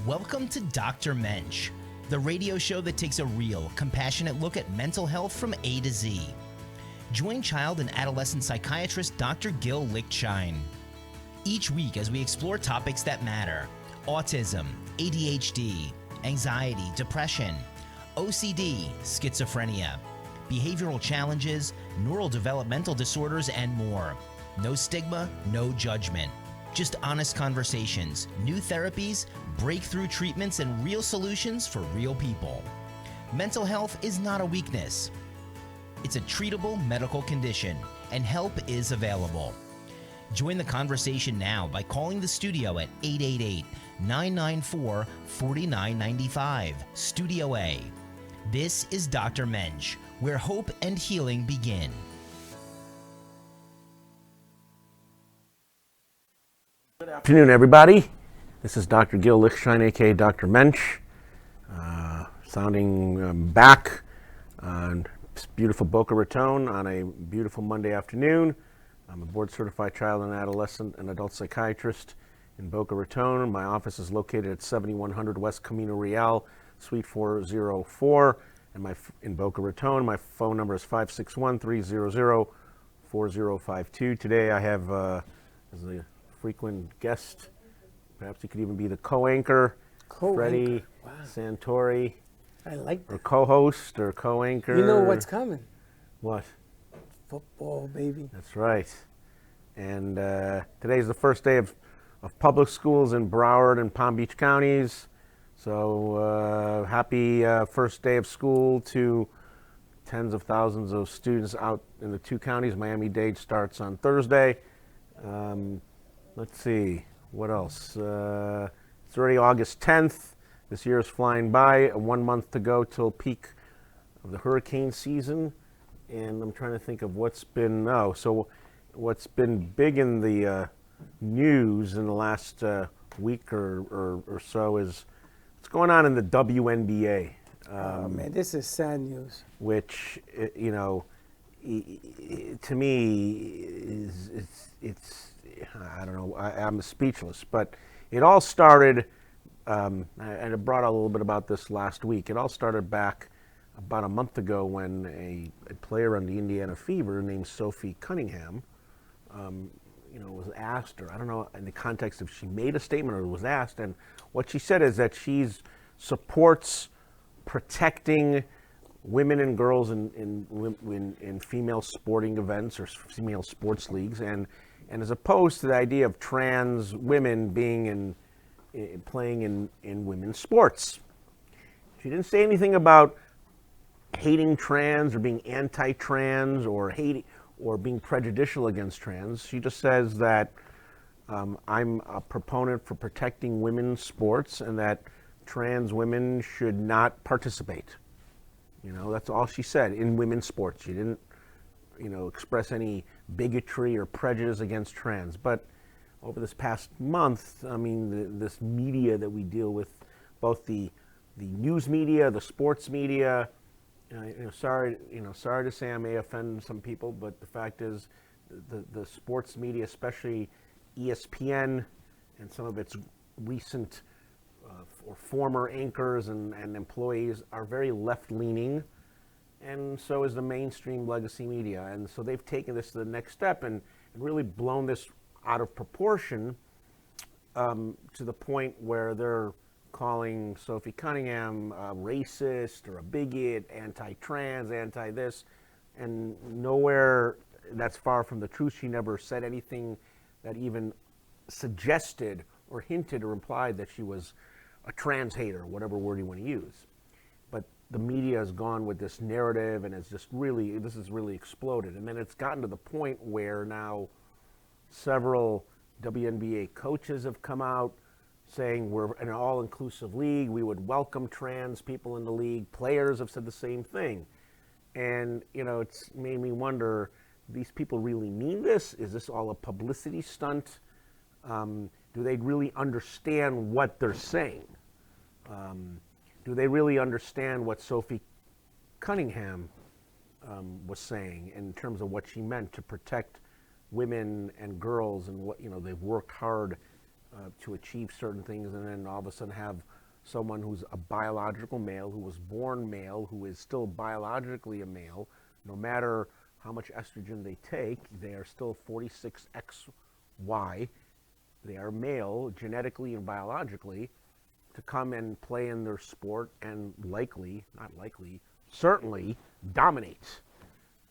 Welcome to Dr. Mensch, the radio show that takes a real, compassionate look at mental health from A to Z. Join child and adolescent psychiatrist Dr. Gil Lichtshein each week as we explore topics that matter: autism, ADHD, anxiety, depression, OCD, schizophrenia, behavioral challenges, neurodevelopmental disorders, and more. No stigma, no judgment. Just honest conversations, new therapies, breakthrough treatments, and real solutions for real people. Mental health is not a weakness. It's a treatable medical condition, and help is available. Join the conversation now by calling the studio at 888-994-4995, Studio A. This is Dr. Mensch, where hope and healing begin. Good afternoon, everybody. This is Dr. Gil Lichtshein, aka Dr. Mensch, sounding back on beautiful Boca Raton on a beautiful Monday afternoon. I'm a board-certified child and adolescent and adult psychiatrist in Boca Raton. My office is located at 7100 West Camino Real, Suite 404, and in Boca Raton. My phone number is 561-300-4052. Today I have, as a frequent guest, perhaps he could even be the co-anchor, Freddy Santory. I like that. Or co-host or co-anchor. You know what's coming. What? Football, baby. That's right. And today's the first day of public schools in Broward and Palm Beach counties. So happy first day of school to tens of thousands of students out in the two counties. Miami-Dade starts on Thursday. Let's see, what else? It's already August 10th. This year is flying by. 1 month to go till peak of the hurricane season. And I'm trying to think of what's been, what's been big in the news in the last week or so is what's going on in the WNBA. Oh man, this is sad news. Which, you know, to me, it's I don't know, I'm speechless. But it all started, and I brought out a little bit about this last week. It all started back about a month ago when a player on the Indiana Fever named Sophie Cunningham, was asked, or I don't know in the context if she made a statement or was asked, and what she said is that she supports protecting women and girls in female sporting events or female sports leagues, and as opposed to the idea of trans women being playing in women's sports. She didn't say anything about hating trans or being anti-trans or being prejudicial against trans. She just says that I'm a proponent for protecting women's sports and that trans women should not participate. You know, that's all she said in women's sports. She didn't, express any bigotry or prejudice against trans. But over this past month, I mean, this media that we deal with, both the news media, the sports media, sorry to say I may offend some people, but the fact is the sports media, especially ESPN and some of its recent or former anchors and employees are very left-leaning, and so is the mainstream legacy media. And so they've taken this to the next step and really blown this out of proportion to the point where they're calling Sophie Cunningham a racist or a bigot, anti-trans, anti-this, and nowhere that's far from the truth. She never said anything that even suggested or hinted or implied that she was a trans hater, whatever word you want to use. But the media has gone with this narrative, and this has really exploded. And then it's gotten to the point where now several WNBA coaches have come out saying we're an all-inclusive league, we would welcome trans people in the league. Players have said the same thing. And, it's made me wonder, these people really mean this? Is this all a publicity stunt? Do they really understand what they're saying? Do they really understand what Sophie Cunningham was saying in terms of what she meant to protect women and girls and what, they've worked hard to achieve certain things, and then all of a sudden have someone who's a biological male, who was born male, who is still biologically a male, no matter how much estrogen they take, they are still 46XY. They are male genetically and biologically, to come and play in their sport and certainly dominate.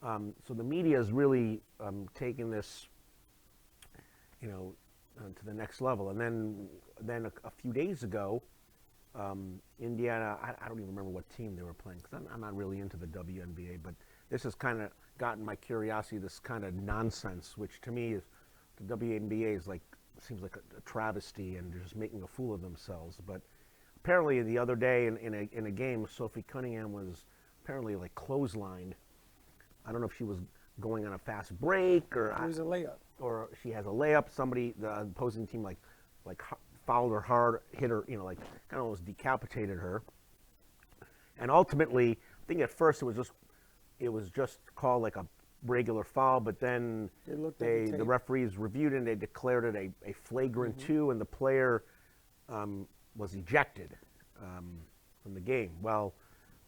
So the media is really taking this, to the next level. And then a few days ago, Indiana, I don't even remember what team they were playing, because I'm not really into the WNBA, but this has kind of gotten my curiosity, this kind of nonsense, which to me is, the WNBA is seems like a travesty, and they're just making a fool of themselves. But apparently the other day in a game, Sophie Cunningham was apparently clotheslined. I don't know if she was going on a fast break, or It was a layup. or she has a layup. Somebody, the opposing team, fouled her hard, hit her, kind of almost decapitated her. And ultimately, I think at first it was just called like a regular foul, but then the referees reviewed it and they declared it a flagrant 2, and the player was ejected from the game. Well,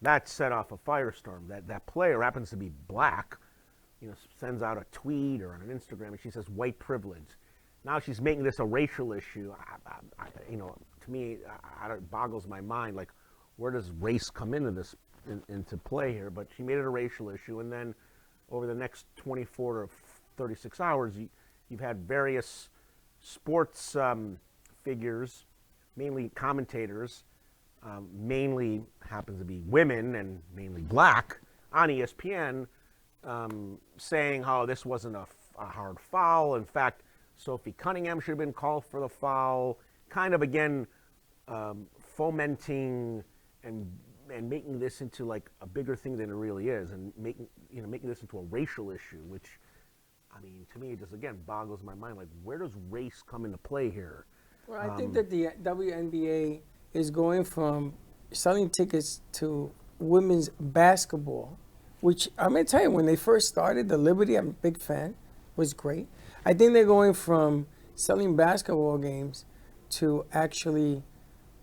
that set off a firestorm. That player happens to be black, sends out a tweet or on an Instagram, and she says white privilege. Now she's making this a racial issue. To me, it boggles my mind. Where does race come into this, into play here? But she made it a racial issue, and then over the next 24 to 36 hours, you've had various sports figures, mainly commentators, mainly happens to be women and mainly black, on ESPN, saying how this wasn't a hard foul. In fact, Sophie Cunningham should have been called for the foul, kind of again fomenting and making this into a bigger thing than it really is, and making this into a racial issue, which, to me, it just again boggles my mind. Where does race come into play here? Well, I think that the WNBA is going from selling tickets to women's basketball, which I'm going to tell you, when they first started, the Liberty, I'm a big fan, was great. I think they're going from selling basketball games to actually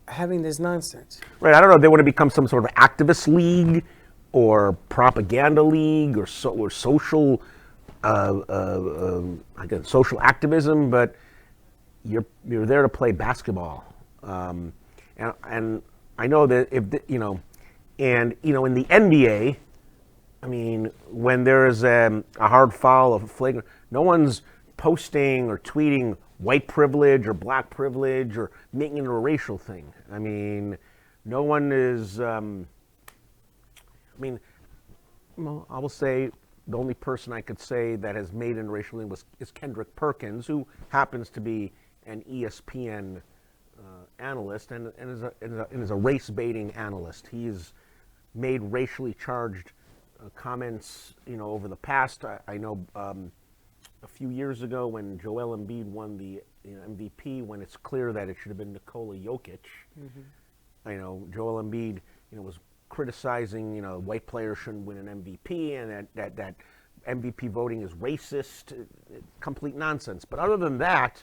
having this nonsense. Right. I don't know if they want to become some sort of activist league or propaganda league or social, social activism, but you're there to play basketball. And I know that in the NBA, when there is a hard foul, a flagrant, no one's posting or tweeting white privilege or black privilege or making it a racial thing. No one is. I will say the only person I could say that has made it a racial thing is Kendrick Perkins, who happens to be an ESPN analyst and is a race baiting analyst. He's made racially charged comments, over the past. I know a few years ago when Joel Embiid won the MVP, when it's clear that it should have been Nikola Jokic. I know Joel Embiid, was criticizing, white players shouldn't win an MVP, and that MVP voting is racist, complete nonsense. But other than that,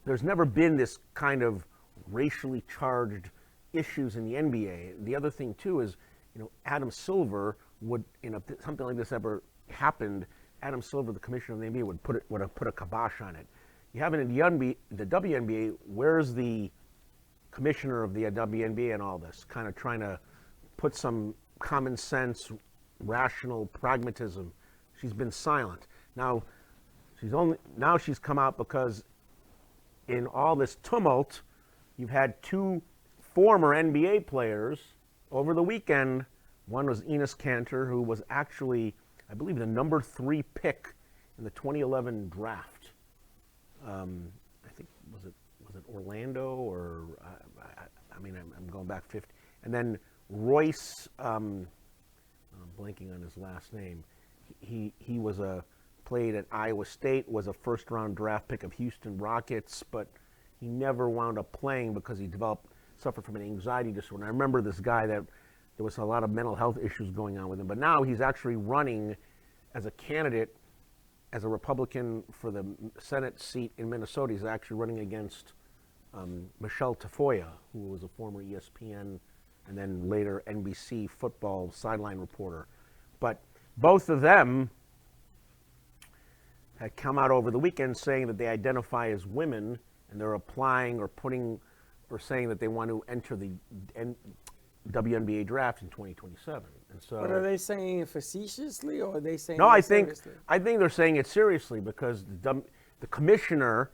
there's never been this kind of racially charged issues in the NBA. The other thing too is, Adam Silver would, if something like this ever happened, Adam Silver, the commissioner of the NBA, would have put a kibosh on it. You have it in the WNBA. Where's the commissioner of the WNBA and all this? Kind of trying to put some common sense, rational pragmatism. She's been silent. Now she's come out because in all this tumult, you've had 2 former NBA players over the weekend. One was Enes Kanter, who was actually, I believe, the number 3 pick in the 2011 draft. I think was it Orlando or I'm going back 50. And then Royce, I'm blanking on his last name. He was played at Iowa State, was a first-round draft pick of Houston Rockets, but he never wound up playing because he suffered from an anxiety disorder. And I remember this guy that there was a lot of mental health issues going on with him, but now he's actually running as a candidate, as a Republican for the Senate seat in Minnesota. He's actually running against Michelle Tafoya, who was a former ESPN and then later NBC football sideline reporter. But both of them had come out over the weekend saying that they identify as women and they're applying or saying that they want to enter the WNBA draft in 2027. And so, But are they saying it facetiously or are they saying no, it seriously? I think they're saying it seriously because the commissioner,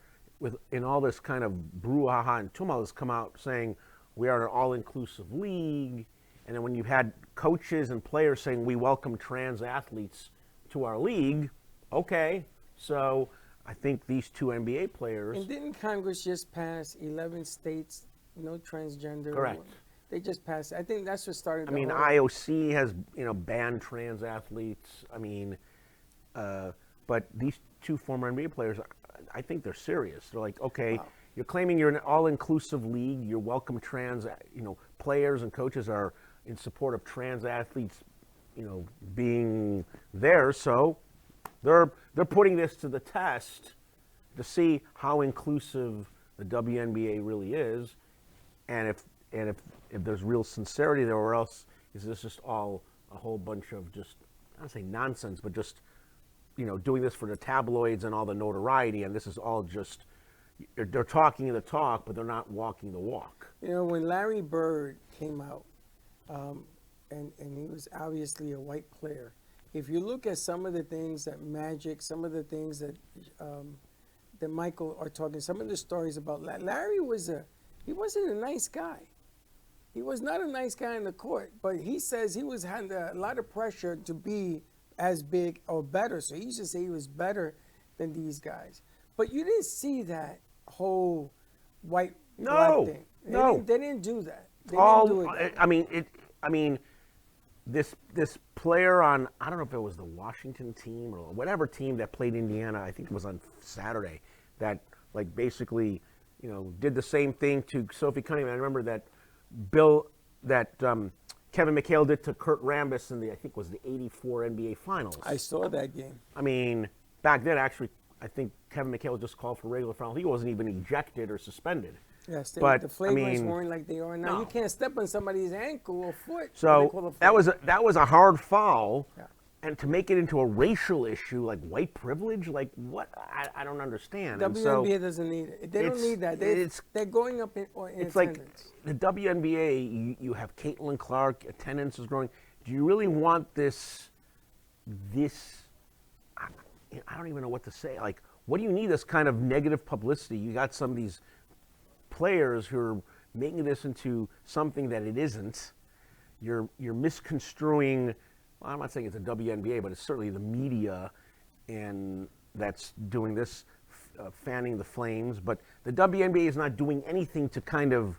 in all this kind of brouhaha and tumult, has come out saying we are an all-inclusive league. And then when you've had coaches and players saying we welcome trans athletes to our league, okay, so I think these two NBA players. And didn't Congress just pass 11 states, no transgender? Correct. They just passed. I think that's what started. I mean, IOC has banned trans athletes. I mean, but these two former NBA players, I think they're serious. They're like, okay, wow. You're claiming you're an all-inclusive league. You welcome trans, players and coaches are in support of trans athletes, being there. So they're putting this to the test to see how inclusive the WNBA really is, and if there's real sincerity there, or else is this just all a whole bunch of just, I don't say nonsense, but just doing this for the tabloids and all the notoriety, and this is all just they're talking the talk, but they're not walking the walk. When Larry Bird came out, and he was obviously a white player. If you look at some of the things that Magic, some of the things that that Michael are talking, some of the stories about Larry he wasn't a nice guy. He was not a nice guy in the court, but he says he was under a lot of pressure to be as big or better. So he used to say he was better than these guys. But you didn't see that whole white black thing. They didn't do that. They didn't do it. I mean, this player on, I don't know if it was the Washington team or whatever team that played Indiana, I think it was on Saturday, that like basically, did the same thing to Sophie Cunningham. I remember that Kevin McHale did to Kurt Rambis in I think it was the '84 NBA Finals. I saw that game. I mean, back then actually, I think Kevin McHale was just called for regular foul. He wasn't even ejected or suspended. Yes, but the flagrants weren't like they are now. No. You can't step on somebody's ankle or foot. So that was a hard foul, yeah. And to make it into a racial issue like white privilege, like what? I don't understand. WNBA doesn't need it. They don't need that. They're going up in it's attendance. Like the WNBA. You have Caitlin Clark. Attendance is growing. Do you really want this? I don't even know what to say. Like, what do you need this kind of negative publicity? You got some of these players who are making this into something that it isn't. You're misconstruing. Well, I'm not saying it's a WNBA, but it's certainly the media, and that's doing this, fanning the flames. But the WNBA is not doing anything to kind of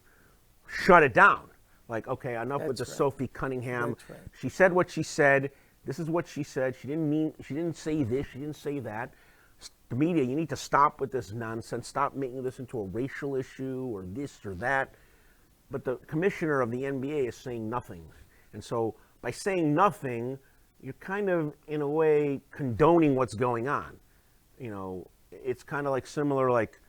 shut it down. Like, okay, enough with the Sophie Cunningham. That's right. She said what she said. This is what she said. She didn't say this. She didn't say that. The media, you need to stop with this nonsense. Stop making this into a racial issue or this or that. But the commissioner of the NBA is saying nothing. And so by saying nothing, you're kind of, in a way, condoning what's going on. It's kind of like similar, like,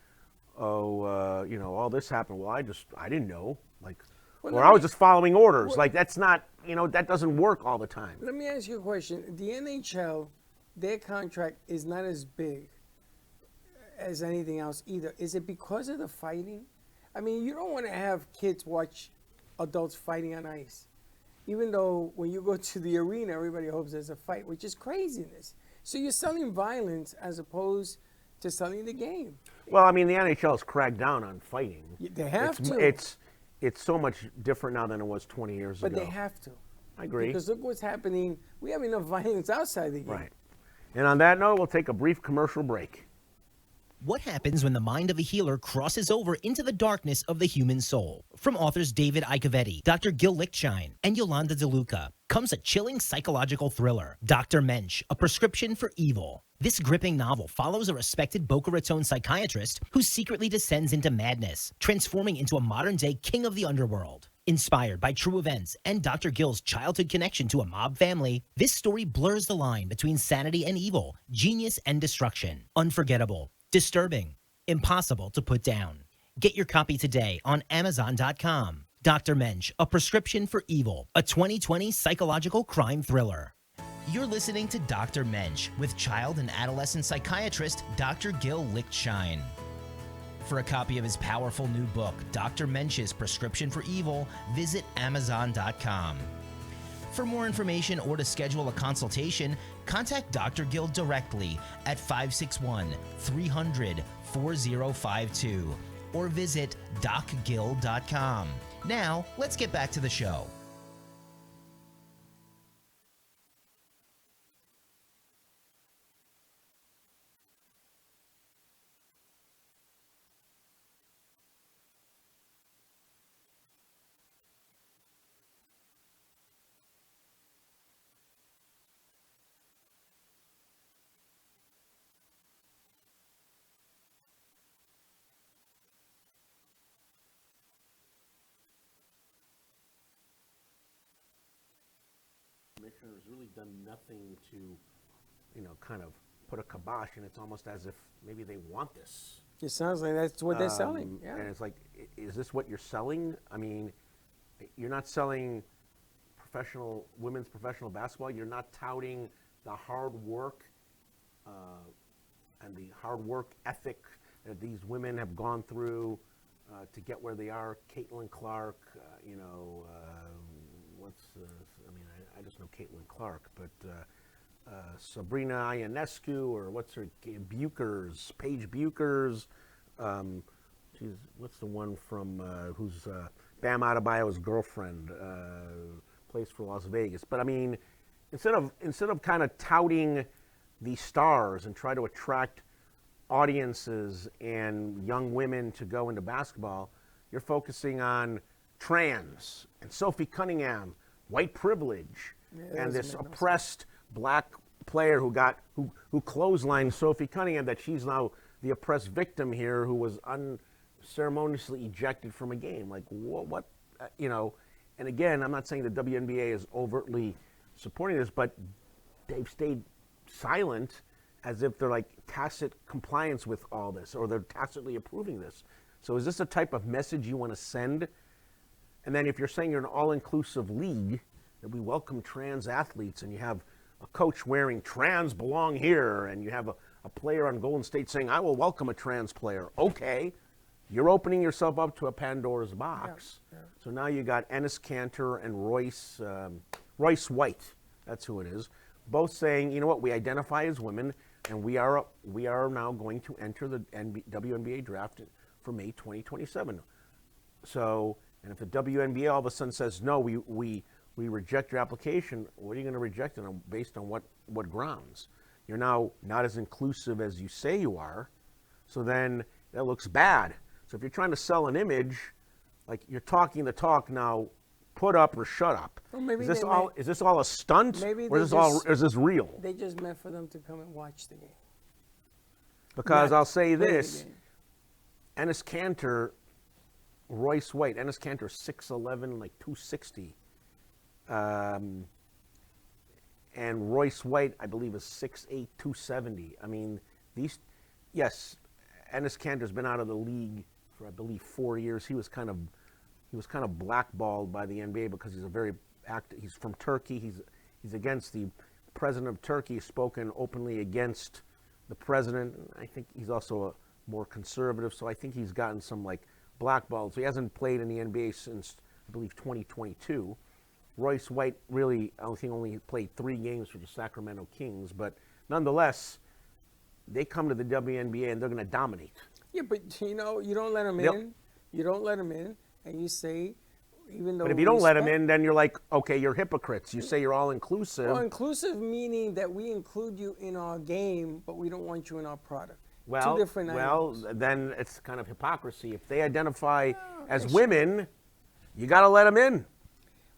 all this happened. Well, I didn't know. Like, or I was just following orders. Like, that's not, that doesn't work all the time. Let me ask you a question. The NHL, their contract is not as big as anything else either. Is it because of the fighting? I mean, you don't want to have kids watch adults fighting on ice. Even though when you go to the arena, everybody hopes there's a fight, which is craziness. So you're selling violence as opposed to selling the game. Well, I mean, the NHL has cracked down on fighting. They have to. It's so much different now than it was 20 years ago. But they have to. I agree. Because look what's happening. We have enough violence outside the game. Right. And on that note, we'll take a brief commercial break. What happens when the mind of a healer crosses over into the darkness of the human soul? From authors David Icovetti, Dr. Gil Lichtshein, and Yolanda DeLuca comes a chilling psychological thriller, Dr. Mensch, A Prescription for Evil. This gripping novel follows a respected Boca Raton psychiatrist who secretly descends into madness, transforming into a modern-day king of the underworld. Inspired by true events and Dr. Gil's childhood connection to a mob family, this story blurs the line between sanity and evil, genius and destruction. Unforgettable, disturbing, impossible to put down. Get your copy today on Amazon.com. Dr. Mensch, A Prescription for Evil, a 2020 psychological crime thriller. You're listening to Dr. Mensch with child and adolescent psychiatrist Dr. Gil Lichtshein. For a copy of his powerful new book, Dr. Mensch's Prescription for Evil, visit Amazon.com. For more information or to schedule a consultation, contact Dr. Gil directly at 561-300-4052 or visit docgil.com. Now, let's get back to the show. Commissioner has really done nothing to, kind of put a kibosh, and it's almost as if maybe they want this. It sounds like that's what they're selling. Yeah. And it's like, is this what you're selling? I mean, you're not selling women's professional basketball. You're not touting the hard work and the hard work ethic that these women have gone through to get where they are. Caitlin Clark, I just know Caitlin Clark, but Sabrina Ionescu, or what's her, Paige Buchers. What's the one from who's Bam Adebayo's girlfriend, plays for Las Vegas. But I mean, instead of kind of touting these stars and try to attract audiences and young women to go into basketball, you're focusing on trans and Sophie Cunningham, white privilege, and this oppressed black player who clotheslined Sophie Cunningham, that she's now the oppressed victim here, who was unceremoniously ejected from a game. Like, what. And again, I'm not saying the WNBA is overtly supporting this, but they've stayed silent as if they're like tacit compliance with all this, or they're tacitly approving this. So is this a type of message you want to send? And then if you're saying you're an all-inclusive league, that we welcome trans athletes, and you have a coach wearing "trans belong here," and you have a player on Golden State saying, "I will welcome a trans player." Okay, you're opening yourself up to a Pandora's box. Yeah. So now you got Enes Kanter and Royce White, that's who it is, both saying, you know what, we identify as women, and we are now going to enter the WNBA draft for May 2027. So, and if the WNBA all of a sudden says, no, we reject your application, what are you going to reject it on, based on what grounds? You're now not as inclusive as you say you are, so then that looks bad. So if you're trying to sell an image, like, you're talking the talk, now put up or shut up. Well, maybe is this all a stunt? Maybe or is this real? They just meant for them to come and watch the game. Because I'll say this, Enes Kanter, Royce White, Enes Kanter 6'11", like 260. And Royce White, I believe, is 6'8", 270. I mean, yes, Enes Kanter's been out of the league for, I believe, 4 years. He was kind of blackballed by the NBA because he's from Turkey. He's against the president of Turkey. He's spoken openly against the president. I think he's also a more conservative, so I think he's gotten some blackballed. So he hasn't played in the NBA since, I believe, 2022. Royce White really, I think, only played 3 games for the Sacramento Kings, but nonetheless, they come to the WNBA and they're going to dominate. Yeah, but you don't let them in. You don't let them in, and you say, even though. But if you don't let them in, then you're like, okay, you're hypocrites. You say you're all inclusive. Well, inclusive meaning that we include you in our game, but we don't want you in our product. Well, 2 different items. Then it's kind of hypocrisy. If they identify as women, you got to let them in.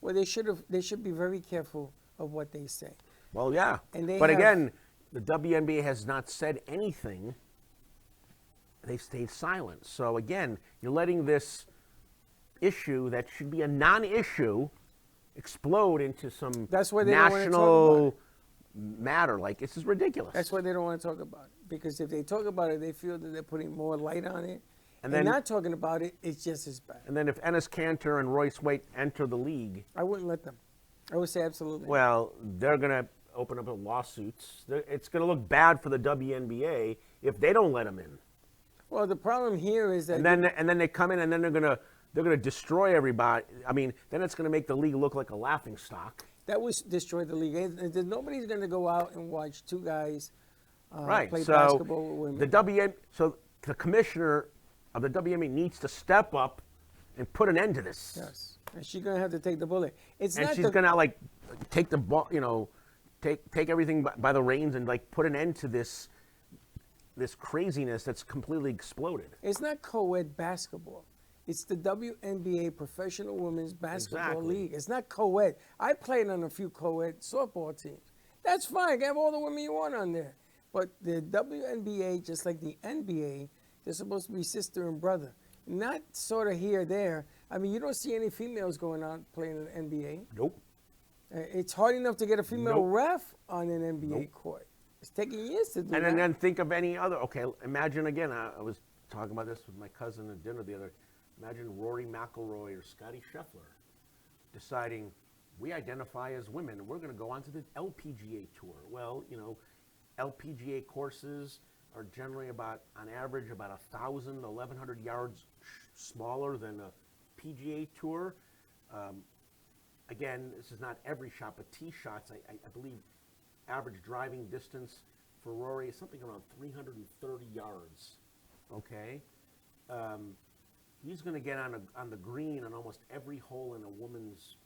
Well, they should be very careful of what they say. Well, yeah. But again, the WNBA has not said anything. They've stayed silent. So again, you're letting this issue that should be a non-issue explode into some national matter. Like, this is ridiculous. That's why they don't want to talk about it. Because if they talk about it, they feel that they're putting more light on it, And and then- not talking about it, it's just as bad. And then if Ennis Cantor and Royce Waite enter the league, I wouldn't let them. I would say absolutely. well, they're going to open up lawsuits. It's going to look bad for the WNBA if they don't let them in. Well, the problem here is that And then they come in and then they're going to destroy everybody. I mean, then it's going to make the league look like a laughing stock. that would destroy the league. Nobody's going to go out and watch two guys Right. play So basketball with women. so the commissioner of the WNBA needs to step up and put an end to this. Yes, and she's going to have to take the bullet. It's And not she's going to take the ball, take everything by the reins and put an end to this craziness that's completely exploded. It's not co-ed basketball. It's the WNBA Professional Women's Basketball Exactly. League. It's not co-ed. I played on a few co-ed softball teams. That's fine. Have all the women you want on there. But the WNBA, just like the NBA, they're supposed to be sister and brother. Not sort of here or there. I mean, you don't see any females going out playing in the NBA. Nope. It's hard enough to get a female Nope. ref on an NBA Nope. court. It's taking years to do And that. then think of any other. Okay, imagine again. I was talking about this with my cousin at dinner the other. Imagine Rory McIlroy or Scotty Scheffler deciding we identify as women. We're going to go on to the LPGA tour. Well, LPGA courses are generally on average, about 1,000, 1,100 yards smaller than a PGA tour. Again, this is not every shot, but tee shots. I believe average driving distance for Rory is something around 330 yards. Okay, he's going to get on the green on almost every hole in a women's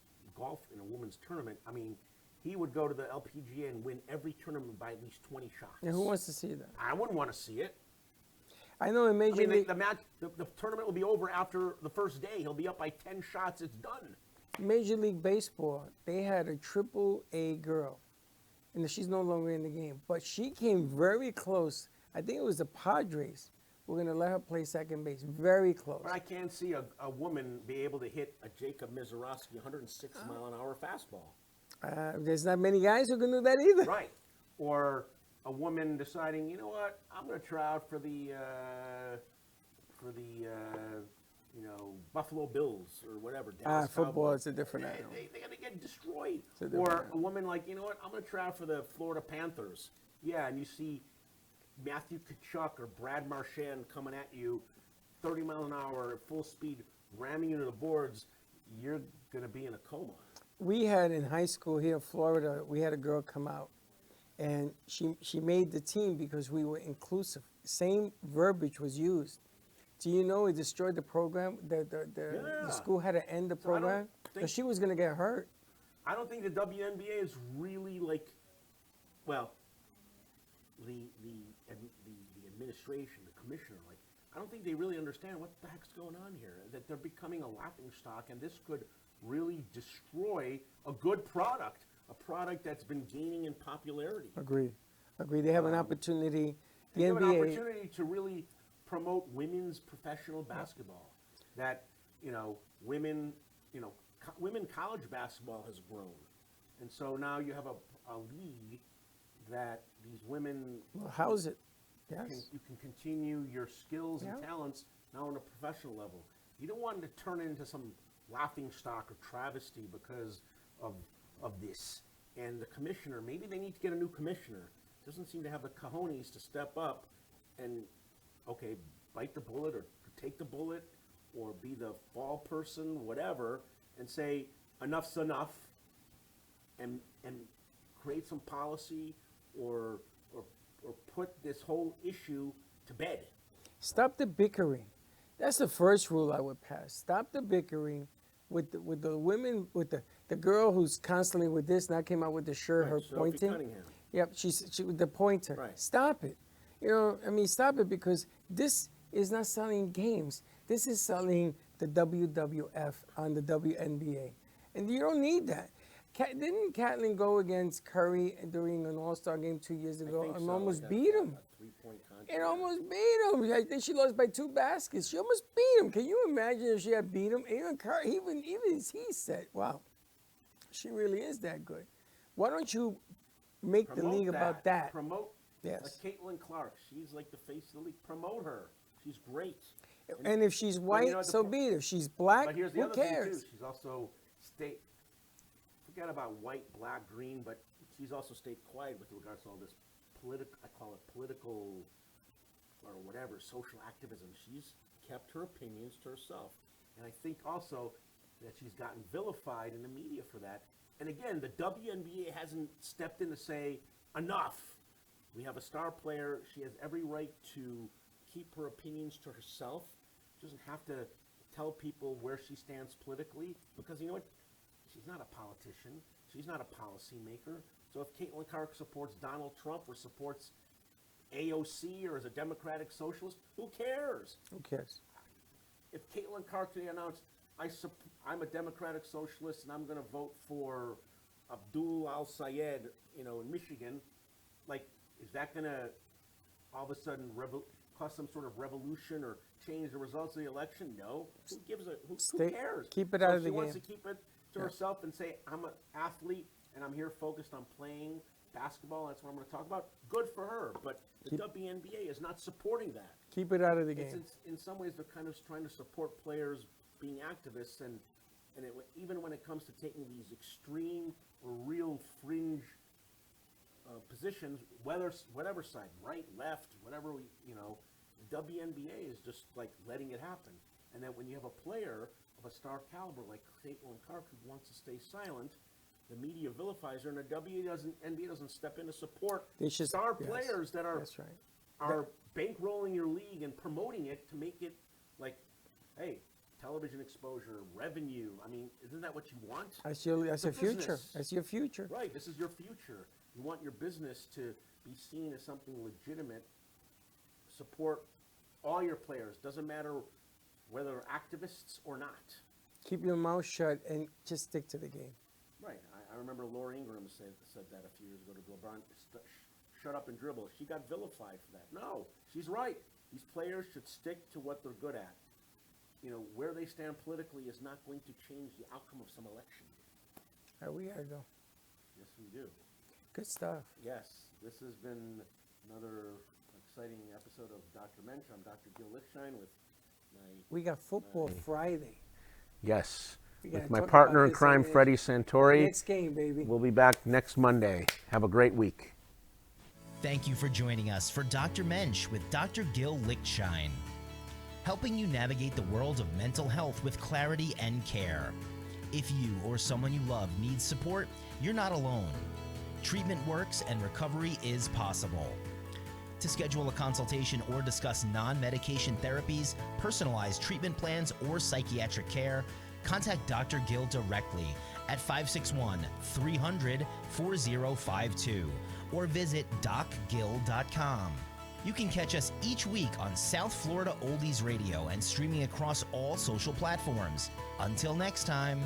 tournament. I mean, he would go to the LPGA and win every tournament by at least 20 shots. And who wants to see that? I wouldn't want to see it. I know in Major I mean, League, the tournament will be over after the first day. He'll be up by 10 shots. It's done. Major League Baseball, they had a AAA girl, and she's no longer in the game. But she came very close. I think it was the Padres. We're going to let her play second base. Very close. But I can't see a woman be able to hit a Jacob Mizorowski 106 mile an hour fastball. There's not many guys who can do that either. Right. Or a woman deciding, you know what, I'm going to try out for the Buffalo Bills or whatever. Dallas Football Cowboys. is a different animal. They're going to get destroyed. It's a different Or animal. a woman like, you know what, I'm going to try out for the Florida Panthers. Yeah, and you see Matthew Tkachuk or Brad Marchand coming at you 30 miles an hour at full speed, ramming you to the boards, you're going to be in a coma. We had in high school here in Florida, we had a girl come out, and she made the team because we were inclusive. Same verbiage was used. Do you know it destroyed the program? The school had to end the So I don't program think- because she was going to get hurt. I don't think the WNBA is really the administration, the commissioner, I don't think they really understand what the heck's going on here. That they're becoming a laughing stock, and this could really destroy a good product, a product that's been gaining in popularity. Agreed. They have an opportunity. The They have an NBA. opportunity to really promote women's professional basketball. That women college basketball has grown, and so now you have a league that these women Well, how's it? Yes. you can continue your skills and Yeah. talents now on a professional level. You don't want it to turn into some laughing stock or travesty because of this. And the commissioner, maybe they need to get a new commissioner. Doesn't seem to have the cojones to step up and, okay, bite the bullet or take the bullet or be the fall person, whatever, and say enough's enough and create some policy or put this whole issue to bed. Stop the bickering. That's the first rule I would pass. Stop the bickering with the women, with the girl who's constantly with this. Now came out with the shirt, Right, her Sophie pointing. Cunningham. Yep, she with the pointer. Right. Stop it. Stop it because this is not selling games. This is selling the WWF on the WNBA, and you don't need that. Didn't Catlin go against Curry during an All-Star game 2 years ago think and so, almost like beat him? a three-point contest. It almost beat him. I think she lost by 2 baskets. She almost beat him. Can you imagine if she had beat him? Even Curry, even he said, "Wow, she really is that good." Why don't you make the league about that? Promote Yes. like Caitlin Clark. She's like the face of the league. Promote her. She's great. And if she's white, so be it. If she's black, But here's the who other thing cares? too. She's also forget about white, black, green, but she's also stayed quiet with regards to all this I call it political or whatever, social activism. She's kept her opinions to herself. And I think also that she's gotten vilified in the media for that. And again, the WNBA hasn't stepped in to say, enough. We have a star player. She has every right to keep her opinions to herself. She doesn't have to tell people where she stands politically, because you know what? She's not a politician. She's not a policymaker. So if Caitlin Clark supports Donald Trump or supports AOC or is a Democratic Socialist, who cares? Who cares? If Caitlin Clark today announced, I'm a Democratic Socialist and I'm going to vote for Abdul Al-Sayed, in Michigan, like, is that going to all of a sudden cause some sort of revolution or change the results of the election? No. Who cares? Keep it out of the game. She wants to game. keep it to herself and say, I'm an athlete and I'm here focused on playing basketball. That's what I'm going to talk about. Good for her. But the WNBA is not supporting that. Keep it out of the game. In some ways, they're kind of trying to support players being activists, and even when it comes to taking these extreme or real fringe positions, whatever side, right, left, whatever, the WNBA is just like letting it happen. And then when you have a player of a star caliber like Caitlin Clark who wants to stay silent, the media vilifies her, and the WNBA doesn't step in to support star players that are that's right. are bankrolling your league and promoting it to make it like, hey, television exposure, revenue. I mean, isn't that what you want? That's your future. That's your future. Right. This is your future. You want your business to be seen as something legitimate. Support all your players. Doesn't matter whether they're activists or not. Keep your mouth shut and just stick to the game. Right. I remember Laura Ingraham said that a few years ago to LeBron. Shut up and dribble. She got vilified for that. No, she's right. These players should stick to what they're good at. Where they stand politically is not going to change the outcome of some election. All right, we gotta go. Yes, we do. Good stuff. Yes, this has been another exciting episode of Dr. Mensch. I'm Dr. Gil Lichtshein with We got football Friday. Yes. We With gotta my talk partner about in this crime, again. Freddy Santory. Next game, baby. We'll be back next Monday. Have a great week. Thank you for joining us for Dr. Mensch with Dr. Gil Lichtshein, helping you navigate the world of mental health with clarity and care. If you or someone you love needs support, you're not alone. Treatment works and recovery is possible. To schedule a consultation or discuss non-medication therapies, personalized treatment plans, or psychiatric care, contact Dr. Gil directly at 561-300-4052 or visit docgil.com. You can catch us each week on South Florida Oldies Radio and streaming across all social platforms. Until next time.